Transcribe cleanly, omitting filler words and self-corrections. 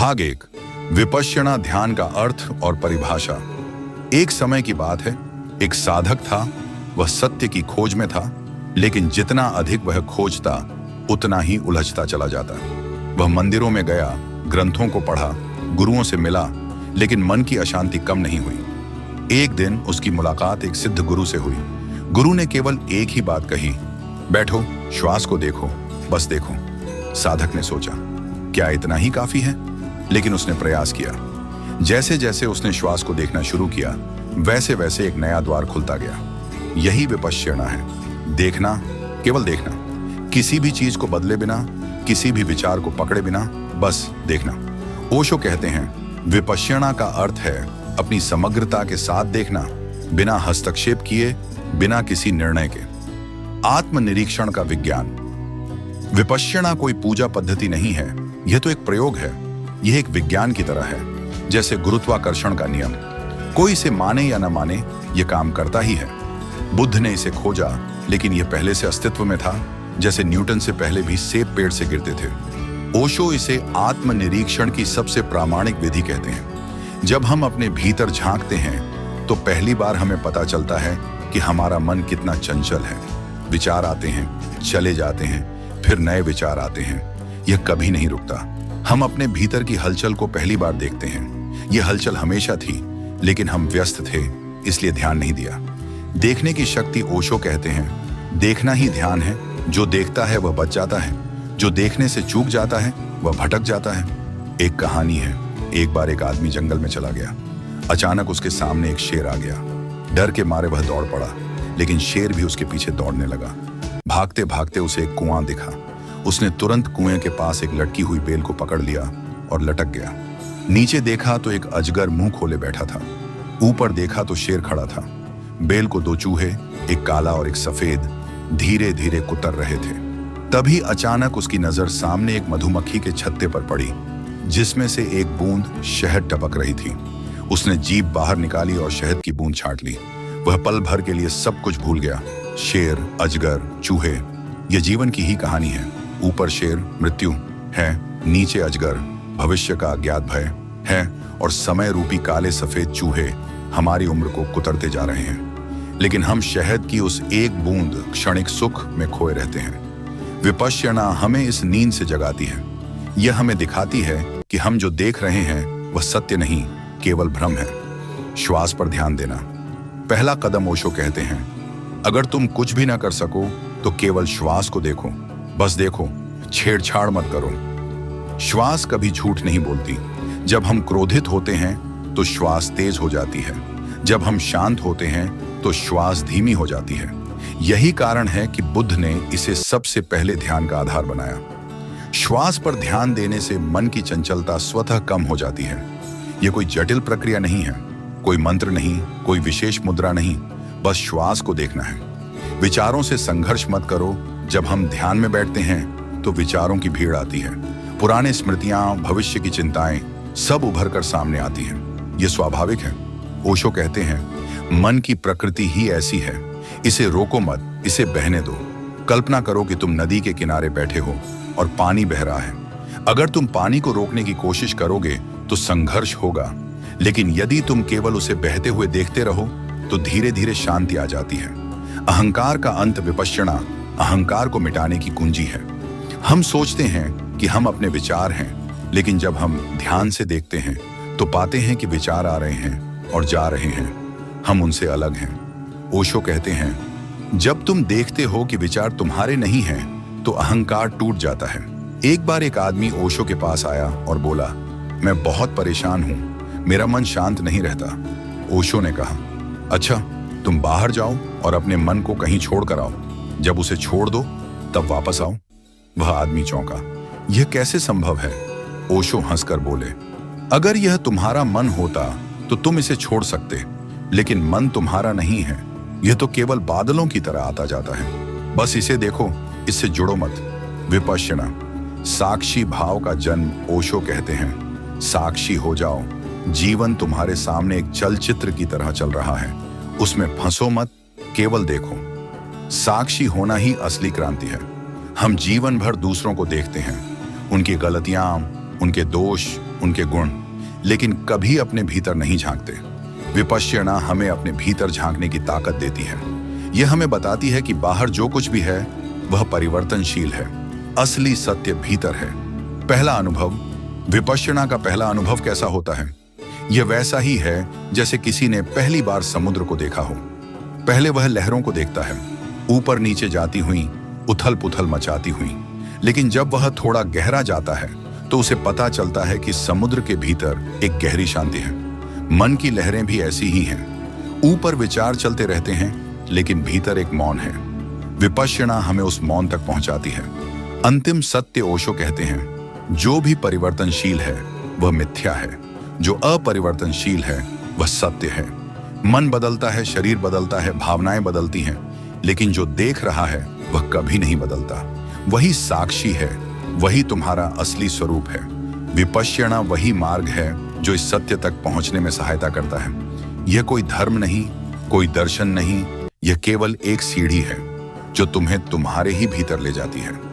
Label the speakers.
Speaker 1: भाग 1। विपश्यना ध्यान का अर्थ और परिभाषा। एक समय की बात है, एक साधक था। वह सत्य की खोज में था, लेकिन जितना अधिक वह खोजता उतना ही उलझता चला जाता। वह मंदिरों में गया, ग्रंथों को पढ़ा, गुरुओं से मिला, लेकिन मन की अशांति कम नहीं हुई। एक दिन उसकी मुलाकात एक सिद्ध गुरु से हुई। गुरु ने केवल एक ही बात कही, बैठो, श्वास को देखो, बस देखो। साधक ने सोचा, क्या इतना ही काफी है? लेकिन उसने प्रयास किया। जैसे जैसे उसने श्वास को देखना शुरू किया, वैसे वैसे एक नया द्वार खुलता गया। यही विपश्यना है, देखना, केवल देखना, किसी भी चीज को बदले बिना, किसी भी विचार को पकड़े बिना, बस देखना। ओशो कहते हैं, विपश्यना का अर्थ है अपनी समग्रता के साथ देखना, बिना हस्तक्षेप किए, बिना किसी निर्णय के। आत्मनिरीक्षण का विज्ञान। विपश्यना कोई पूजा पद्धति नहीं है, यह तो एक प्रयोग है। यह एक विज्ञान की तरह है, जैसे गुरुत्वाकर्षण का नियम। कोई इसे माने या न माने, यह काम करता ही है। बुद्ध ने इसे खोजा, लेकिन यह पहले से अस्तित्व में था, जैसे न्यूटन से पहले भी सेब पेड़ से गिरते थे। ओशो इसे आत्मनिरीक्षण की सबसे प्रामाणिक विधि कहते हैं। जब हम अपने भीतर झांकते हैं, तो पहली बार हमें पता चलता है कि हमारा मन कितना चंचल है। विचार आते हैं, चले जाते हैं, फिर नए विचार आते हैं। यह कभी नहीं रुकता। हम अपने भीतर की हलचल को पहली बार देखते हैं। यह हलचल हमेशा थी, लेकिन हम व्यस्त थे, इसलिए ध्यान नहीं दिया। देखने की शक्ति। ओशो कहते हैं, देखना ही ध्यान है। जो देखता है वह बच जाता है, जो देखने से चूक जाता है वह भटक जाता है। एक कहानी है, एक बार एक आदमी जंगल में चला गया। अचानक उसके सामने एक शेर आ गया। डर के मारे वह दौड़ पड़ा, लेकिन शेर भी उसके पीछे दौड़ने लगा। भागते भागते उसे एक कुआं दिखा। उसने तुरंत कुएं के पास एक लटकी हुई बेल को पकड़ लिया और लटक गया। नीचे देखा तो एक अजगर मुंह खोले बैठा था। ऊपर देखा तो शेर खड़ा था। बेल को दो चूहे, एक काला और एक सफेद, धीरे धीरे कुतर रहे थे। तभी अचानक उसकी नजर सामने एक मधुमक्खी के छत्ते पर पड़ी, जिसमें से एक बूंद शहद टपक रही थी। उसने जीभ बाहर निकाली और शहद की बूंद छांट ली। वह पल भर के लिए सब कुछ भूल गया। शेर, अजगर, चूहे, यह जीवन की ही कहानी है। ऊपर शेर, मृत्यु है, नीचे अजगर, भविष्य का अज्ञात भय है, और समय रूपी काले सफेद चूहे हमारी उम्र को कुतरते जा रहे हैं। लेकिन हम शहद की उस एक बूंद क्षणिक सुख में खोए रहते हैं। विपश्यना हमें इस नींद से जगाती है। यह हमें दिखाती है कि हम जो देख रहे हैं वह सत्य नहीं, केवल भ्रम है। श्वास पर ध्यान देना। पहला कदम। ओशो कहते हैं, अगर तुम कुछ भी ना कर सको तो केवल श्वास को देखो, बस देखो, छेड़छाड़ मत करो। श्वास कभी झूठ नहीं बोलती। जब हम क्रोधित होते हैं तो श्वास तेज हो जाती है। जब हम शांत होते हैं तो श्वास धीमी हो जाती है। यही कारण है कि बुद्ध ने इसे सबसे पहले ध्यान का आधार बनाया। श्वास पर ध्यान देने से मन की चंचलता स्वतः कम हो जाती है। यह कोई जटिल प्रक्रिया नहीं है, कोई मंत्र नहीं, कोई विशेष मुद्रा नहीं, बस श्वास को देखना है। विचारों से संघर्ष मत करो। जब हम ध्यान में बैठते हैं तो विचारों की भीड़ आती है। पुराने स्मृतियां, भविष्य की चिंताएं सब उभर कर सामने आती हैं। यह स्वाभाविक है। ओशो कहते हैं, मन की प्रकृति ही ऐसी है, इसे रोको मत, इसे बहने दो। कल्पना करो कि तुम नदी के किनारे बैठे हो और पानी बह रहा है। अगर तुम पानी को रोकने की कोशिश करोगे तो संघर्ष होगा, लेकिन यदि तुम केवल उसे बहते हुए देखते रहो तो धीरे धीरे शांति आ जाती है। अहंकार का अंत। विपश्यना अहंकार को मिटाने की कुंजी है। हम सोचते हैं कि हम अपने विचार हैं, लेकिन जब हम ध्यान से देखते हैं तो पाते हैं कि विचार आ रहे हैं और जा रहे हैं, हम उनसे अलग हैं। ओशो कहते हैं, जब तुम देखते हो कि विचार तुम्हारे नहीं हैं तो अहंकार टूट जाता है। एक बार एक आदमी ओशो के पास आया और बोला, मैं बहुत परेशान हूं, मेरा मन शांत नहीं रहता। ओशो ने कहा, अच्छा, तुम बाहर जाओ और अपने मन को कहीं छोड़ कर आओ। जब उसे छोड़ दो तब वापस आओ। वह आदमी चौंका, यह कैसे संभव है? ओशो हंसकर बोले, अगर यह तुम्हारा मन होता तो तुम इसे छोड़ सकते, लेकिन मन तुम्हारा नहीं है। यह तो केवल बादलों की तरह आता जाता है। बस इसे देखो, इससे जुड़ो मत। विपश्यना साक्षी भाव का जन्म। ओशो कहते हैं, साक्षी हो जाओ। जीवन तुम्हारे सामने एक चलचित्र की तरह चल रहा है, उसमें फंसो मत, केवल देखो। साक्षी होना ही असली क्रांति है। हम जीवन भर दूसरों को देखते हैं, उनकी गलतियां, उनके दोष, उनके गुण, लेकिन कभी अपने भीतर नहीं झांकते। विपश्यना हमें अपने भीतर झांकने की ताकत देती है। यह हमें बताती है कि बाहर जो कुछ भी है वह परिवर्तनशील है, असली सत्य भीतर है। पहला अनुभव, विपश्यना का पहला अनुभव कैसा होता है? यह वैसा ही है जैसे किसी ने पहली बार समुद्र को देखा हो। पहले वह लहरों को देखता है, ऊपर नीचे जाती हुई, उथल पुथल मचाती हुई। लेकिन जब वह थोड़ा गहरा जाता है तो उसे पता चलता है कि समुद्र के भीतर एक गहरी शांति है। मन की लहरें भी ऐसी ही हैं। ऊपर विचार चलते रहते हैं, लेकिन भीतर एक मौन है। विपश्यना हमें उस मौन तक पहुंचाती है। अंतिम सत्य ओशो कहते हैं, जो भी परिवर्तनशील है वह मिथ्या है, जो अपरिवर्तनशील है वह सत्य है। मन बदलता है, शरीर बदलता है, भावनाएं बदलती हैं, लेकिन जो देख रहा है वह कभी नहीं बदलता। वही साक्षी है, वही तुम्हारा असली स्वरूप है। विपश्यना वही मार्ग है जो इस सत्य तक पहुंचने में सहायता करता है। यह कोई धर्म नहीं, कोई दर्शन नहीं, यह केवल एक सीढ़ी है जो तुम्हें तुम्हारे ही भीतर ले जाती है।